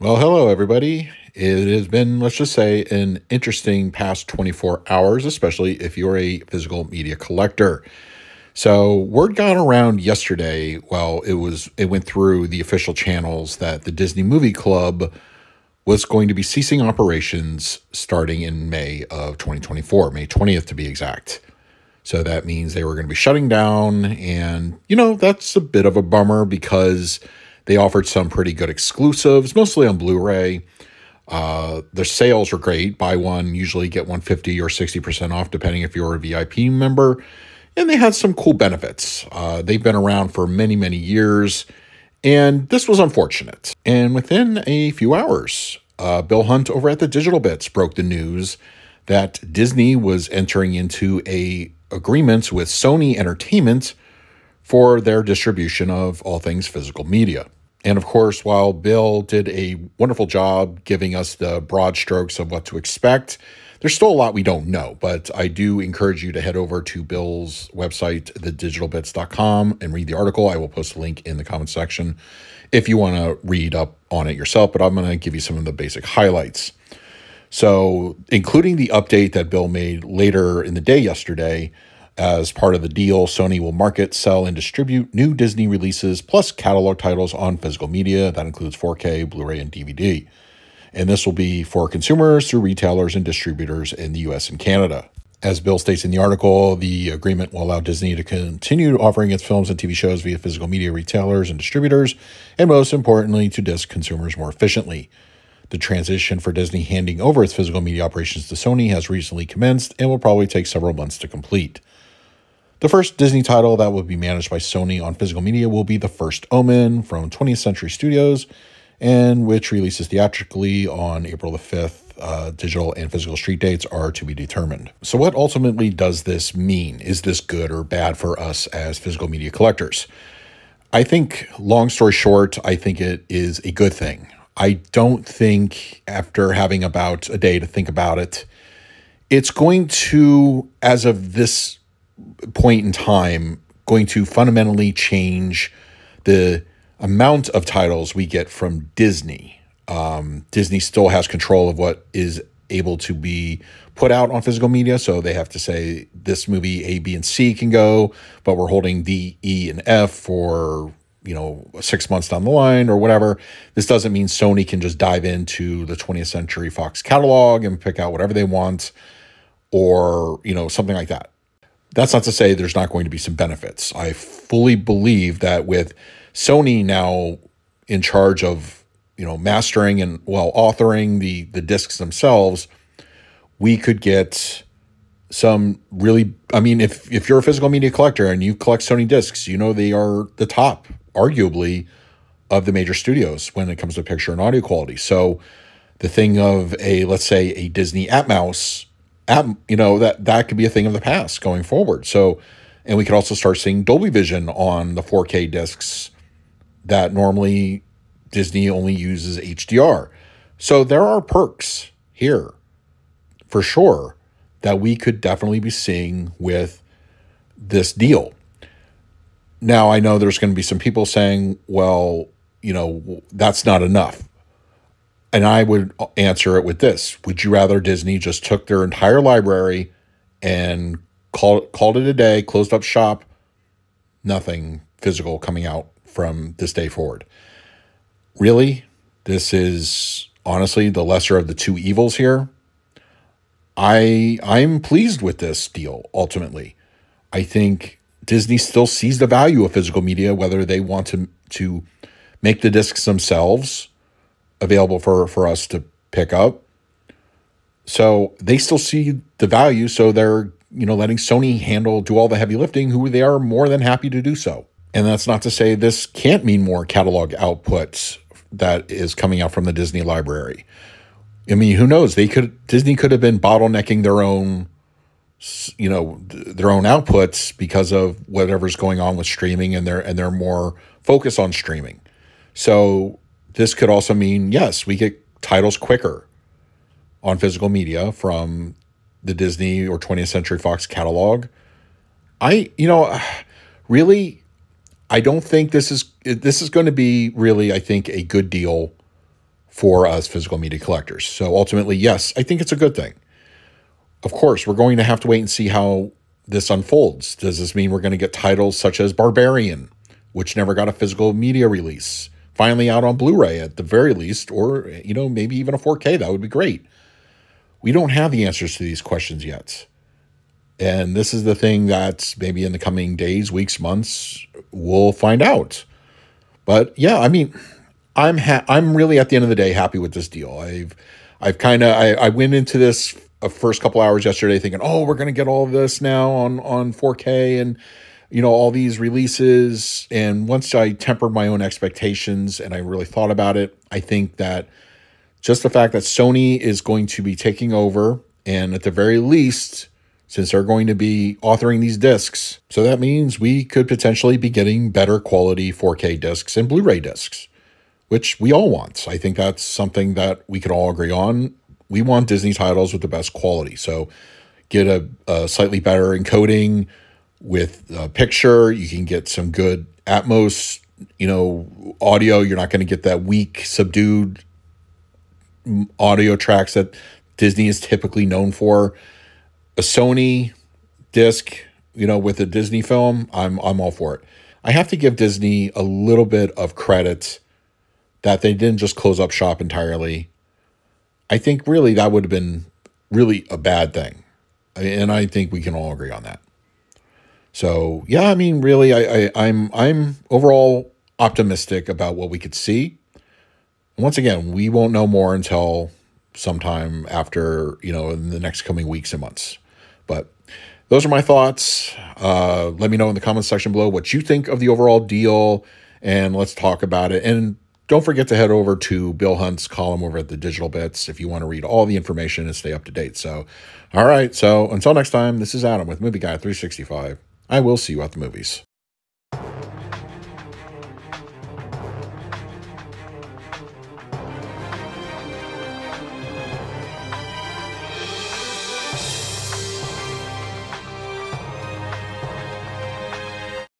Well, hello, everybody. It has been, let's just say, an interesting past 24 hours, especially if you're a physical media collector. So word got around yesterday, well, it went through the official channels that the Disney Movie Club was going to be ceasing operations starting in May of 2024, May 20th to be exact. So that means they were going to be shutting down, and, that's a bit of a bummer because they offered some pretty good exclusives, mostly on Blu-ray. Their sales are great. Buy one, usually get 150 or 60% off, depending if you're a VIP member. And they had some cool benefits. They've been around for many, many years, and this was unfortunate. And within a few hours, Bill Hunt over at the Digital Bits broke the news that Disney was entering into agreements with Sony Entertainment for their distribution of all things physical media. And of course, while Bill did a wonderful job giving us the broad strokes of what to expect, there's still a lot we don't know. But I do encourage you to head over to Bill's website, thedigitalbits.com, and read the article. I will post a link in the comment section if you want to read up on it yourself, but I'm going to give you some of the basic highlights. So, including the update that Bill made later in the day yesterday, as part of the deal, Sony will market, sell, and distribute new Disney releases plus catalog titles on physical media. That includes 4K, Blu-ray, and DVD. And this will be for consumers through retailers and distributors in the US and Canada. As Bill states in the article, the agreement will allow Disney to continue offering its films and TV shows via physical media retailers and distributors, and most importantly, to disc consumers more efficiently. The transition for Disney handing over its physical media operations to Sony has recently commenced and will probably take several months to complete. The first Disney title that will be managed by Sony on physical media will be The First Omen from 20th Century Studios, and which releases theatrically on April the 5th. Digital and physical street dates are to be determined. So what ultimately does this mean? Is this good or bad for us as physical media collectors? I think, long story short, I think it is a good thing. I don't think, after having about a day to think about it, it's going to, as of this point in time, going to fundamentally change the amount of titles we get from Disney. Disney still has control of what is able to be put out on physical media, so they have to say this movie A, B, and C can go, but we're holding D, E, and F for 6 months down the line or whatever. This doesn't mean Sony can just dive into the 20th Century Fox catalog and pick out whatever they want, or something like that. That's not to say there's not going to be some benefits. I fully believe that with Sony now in charge of mastering and authoring the discs themselves, we could get some really, if you're a physical media collector and you collect Sony discs, they are the top, arguably, of the major studios when it comes to picture and audio quality. So the thing of let's say a Disney Atmos app, that could be a thing of the past going forward. So, and we could also start seeing Dolby Vision on the 4K discs that normally Disney only uses HDR. So there are perks here, for sure, that we could definitely be seeing with this deal. Now, I know there's going to be some people saying, well, that's not enough. And I would answer it with this. Would you rather Disney just took their entire library and called it a day, closed up shop, nothing physical coming out from this day forward? Really? This is honestly the lesser of the two evils here. I'm pleased with this deal, ultimately. I think Disney still sees the value of physical media, whether they want to make the discs themselves available for us to pick up. So they still see the value, so they're letting Sony do all the heavy lifting, who they are more than happy to do so. And that's not to say this can't mean more catalog outputs that is coming out from the Disney library. Who knows? Disney could have been bottlenecking their own outputs because of whatever's going on with streaming, and they're more focused on streaming. So this could also mean, yes, we get titles quicker on physical media from the Disney or 20th Century Fox catalog. Really, I don't think this is going to be really, I think, a good deal for us physical media collectors. So ultimately, yes, I think it's a good thing. Of course, we're going to have to wait and see how this unfolds. Does this mean we're going to get titles such as Barbarian, which never got a physical media release, finally out on Blu-ray at the very least, or, maybe even a 4K? That would be great. We don't have the answers to these questions yet. And this is the thing that maybe in the coming days, weeks, months, we'll find out. But yeah, I mean, I'm really at the end of the day happy with this deal. I went into this first couple hours yesterday thinking, oh, we're going to get all of this now on 4K and all these releases. And once I tempered my own expectations and I really thought about it, I think that just the fact that Sony is going to be taking over, and at the very least, since they're going to be authoring these discs, so that means we could potentially be getting better quality 4K discs and Blu-ray discs, which we all want. I think that's something that we could all agree on. We want Disney titles with the best quality. So get a slightly better encoding with a picture. You can get some good Atmos, audio. You're not going to get that weak, subdued audio tracks that Disney is typically known for. A Sony disc, with a Disney film, I'm all for it. I have to give Disney a little bit of credit that they didn't just close up shop entirely. I think really that would have been really a bad thing. And I think we can all agree on that. So yeah, I mean, really, I'm overall optimistic about what we could see. Once again, we won't know more until sometime after, in the next coming weeks and months. But those are my thoughts. Let me know in the comments section below what you think of the overall deal, and let's talk about it. And don't forget to head over to Bill Hunt's column over at the Digital Bits if you want to read all the information and stay up to date. So, all right. So until next time, this is Adam with Movie Guy 365. I will see you at the movies.